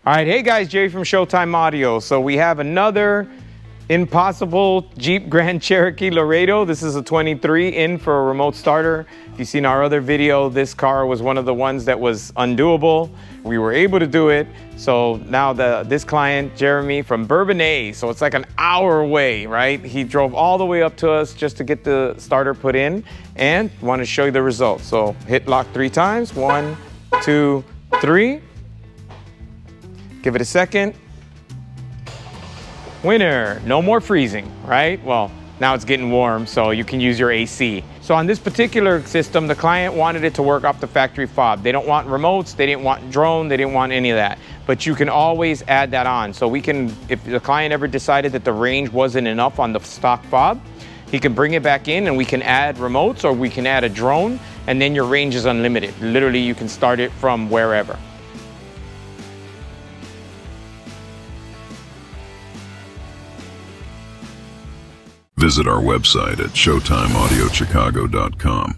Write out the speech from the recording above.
All right, hey guys, Jerry from Showtime Audio. So we have another impossible Jeep Grand Cherokee Laredo. This is a 23 in for a remote starter. If you've seen our other video, this car was one of the ones that was undoable. We were able to do it. So now this client, Jeremy from Bourbonnais, so it's like an hour away, right? He drove all the way up to us just to get the starter put in and want to show you the results. So hit lock 3 times. 1, 2, 3. Give it a second. Winner, no more freezing, right? Well, now it's getting warm, so you can use your AC. So on this particular system, the client wanted it to work off the factory fob. They don't want remotes, they didn't want drone, they didn't want any of that. But you can always add that on. So we can, if the client ever decided that the range wasn't enough on the stock fob, he can bring it back in and we can add remotes or we can add a drone, and then your range is unlimited. Literally, you can start it from wherever. Visit our website at showtimeaudiochicago.com.